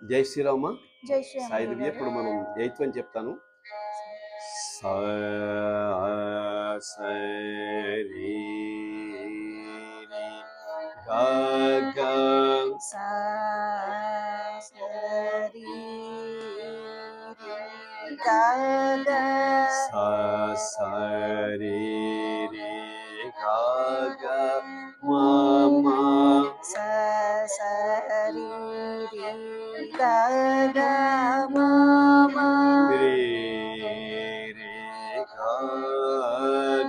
జై శ్రీరామ. జై శ్రీరామ్ సాయి దివ్య. గురుగారు. ఇప్పుడు మనం 8th అని చెప్తాను. స సరి గ గ సా సరి రి గా గా స సరి గ గ మ మ సా సరి రి గా గా మ మ రే గ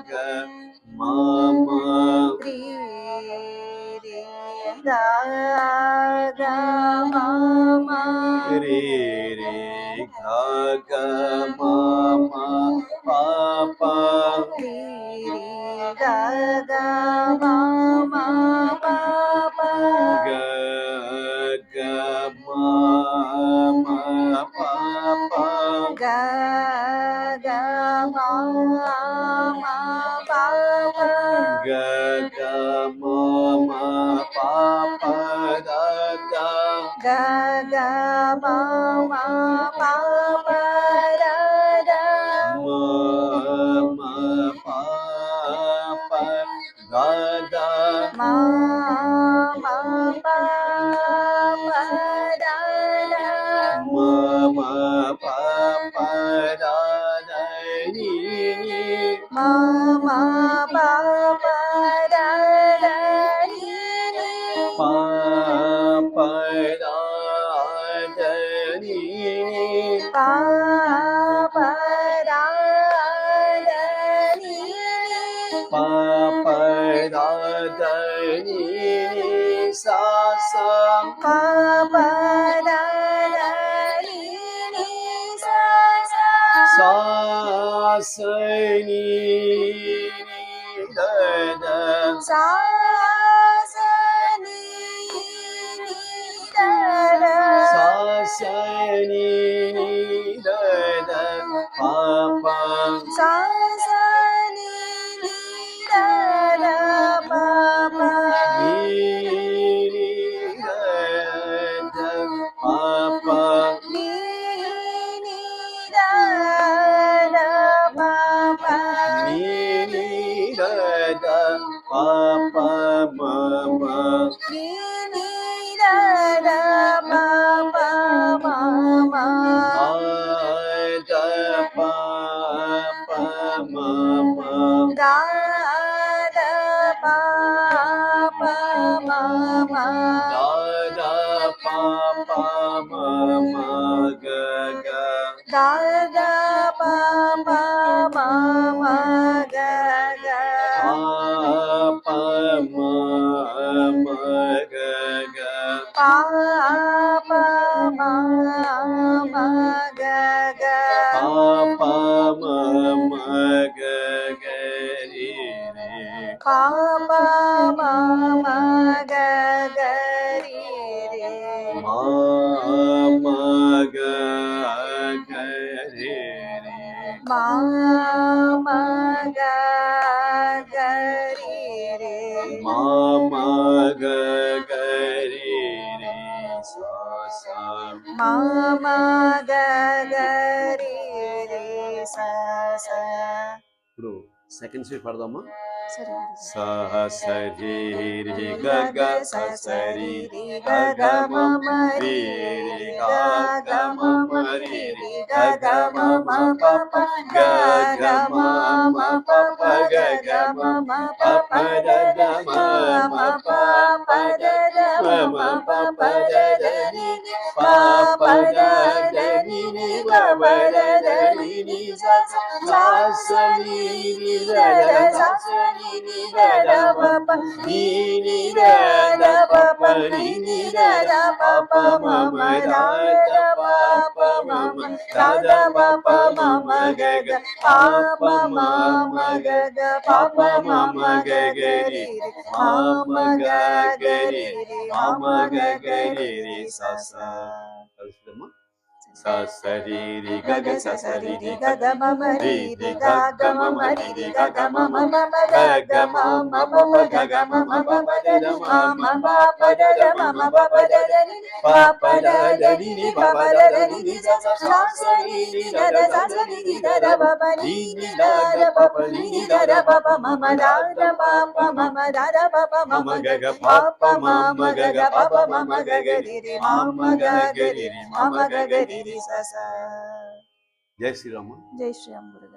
గ మ మ రి రి గా గా మ మ రే గ గ మ మ ప ప రి రి గా గా మ మ ప ప గ గ మ మ ప ప గా గా మ మ ప ప గ గ మ మ ప ప ద ద గా గా మ మ ప ప ర ర ಮ ಮ ಪ ಪ ದ ದ ಮ ಮ ಪ ಪ ರ ರ ಮ ಮ ಪ ಪ ದ ದ ನೀ ನೀ ಮ ಮ ಪ ಪ ರ ರ ನೀ ನೀ ಪ ಪ ದ ದ ನೀ ಪ ಪ ರ ರ ನೀ ಪ ಪ ದ ದ ನೀ ಸಾ ಸಾ ಪ ಪ ರ ರ ನೀ ನೀ ಸಾ ಸಾ ಸಾ ಸ ನೀ ದ ದ ಸಾ ಸ ನೀ ನೀ ರ ರ ಸಾ ಸ ನೀ ದ ದ ಪ ಪ ಸಾ ಸ ನೀ ನೀ ರ ರ ಪ ಪ ನೀ ದ ದ ಪ ಪ ನೀ ನೀ ರ ರ ಪ ಪ ನೀ ದ ದ ಪ ಪ ಮ ಮ ನೀ ನೀ ರ ರ ಪ ಪ ಮ ಮ ದ ಪ ಪ ಮ ಮ ಗ ದ ಪ ಪ ಮ ಮ ದ ದ ಪ ಪ ಮ ಮ ಗ ಗ ಗ ಗ ಪ ಪ ಮ ಮ ಗ ಗ ಪ ಮ ಮ ಗ ಗ ಪ ಪ ಮ ಮ ಗ ಗ ಪ ಮ ಮ ಗ ಗ ರಿ ರಿ ಪ ಪ ಮ ಮ ಗ ಗ ರಿ ರಿ ಮ ಮ ಗ ಗ ರಿ ರಿ ಮ ಮ ಗ ಗ ರಿ ರಿ ಮ ಮ ಗ ಗ ರಿ ರಿ ಸಾ ಸಾ ಮ ಮ ಗ ಗ ರಿ ರಿ ಸ ಸ ఇప్పుడు సెకండ్ స్వీట్ పడదామా. ಸರಿ స సరి రి గ గ స సరి ರಿ గ ಗ గ ಗ ಮ ಮ ಮ ರಿ ರಿ ರಿ ರಿ ಗ ಗ గ ಗ ಮ ಮ ಮ ಮ ರಿ ರಿ ರಿ ರಿ ಗ ಗ గ ಗ ಮ ಮ ಮ ಮ ಪ ಪ ಪ ಪ ಗ ಗ గ ಗ ಮ ಮ ಮ ಮ ಪ ಪ ಪ ಪ ಗ ಗ గ ಗ ಮ ಮ ಮ ಪ ಪ ಪ ಪ ದ ರ ದ ರ ಮ ಮ ಮ ಮ ಪ ಪ ಪ ಪ ದ ರ ರ ಮ ಮ ಮ ಮ ಪ ಪ ಪ ಪ ದ ರ ದ ರ ನಿ ನಿ ನಿ ಪ ಪ ಪ ಪ ದ ರ ದ ರ ನಿ ನಿ ನಿ ನಿ ಪ ಪ ಪ ಪ ದ ರ ದ ರ ನಿ ನಿ ನಿ ನಿ ಸ ಸ ಸ ಸ ಸಾ ಸಾ ಸ ಸ ನಿ ನಿ ನಿ ನಿ ದ ರ ದ ರ ಸ ಸಾ ಸ ಸ ನಿ ನಿ ನಿ ನಿ ದ ರ ದ ರ ಪ ಪ ಪ ನಿ ನಿ ನಿ ನಿ ದ ರ ದ ರ ಪ ಪ ಪ ಪ ನಿ ನಿ ನಿ ನಿ ದ ರ ದ ರ ಪ ಪ ಪ ಪ ಮ ಮ ಮ ಮ ದ ರ ದ ರ ಪ ಪ ಪ ಪ ಮ ಮ ಮ ಮ ದ ರ ದ ದ ಪ ಪ ಪ ಪ ಮ ಮ ಮ ಮ ಗ ಗ ಗ ಗ ಪ ಪ ಪ ಮ ಮ ಮ ಮ ಮ ಗ ಗ ಗ ಪ ಪ ಪ ಮ ಮ ಮ ಮ ಮ ಗ ಗ ಗ ಗ ರಿ ರಿ ರಿ ಮ ಮ ಮ ಮ ಗ ಗ ಗ ಗ ರಿ ರಿ ರಿ ಮ ಮ ಮ ಮ ಗ ಗ ಗ ಗ ರಿ ರಿ ರಿ ರಿ ಸ ಸ ಸ ಸ ಕಲಿಸಿದಮ್ಮ. sa sa ri ri ga గగ ga sa స sa రి ri రి ri గ ga గ మ మ ri రి ri రి గ ga గ ga మ ma మ ma రి ri రి ri గ ga గ ga మ ma మ ma మ మ ద ga గ ga మ ma మ ma మ ma మ ma ద ga గ ga మ ma మ ma మ ba మ ba the da da ni ma ma మ ma మ ba ప pa the da the da మ ma మ ma ప ba ప ba the da the da ni ని pa ma ప pa the da the da ni di ని di ప ba ప ba the da the da ni di ని di స sa sa సా sa స sa రి ri ని ri the da the da saw da స da ని di ని di the da the da ప ప ని di ని di the da the ga ప pa పు pa ని li ని di the da the da ప pa ప pa మ ma మ ma the da the da ప pa ప pa మ ma మ ద ద ప ప మ ma మ ma గ ga ga ప pa ప pa మ ma మ ma గ ga గ ga ప pa ప pa మ ma మ ma గ ga గ ga ri రి రి మ ma మ ma గ ga గ ga రి ri ri మ ma మ ma గ ga గ ga రి ri రి ri స స జై శ్రీరామ్. జై శ్రీరామ్ గురుగారు.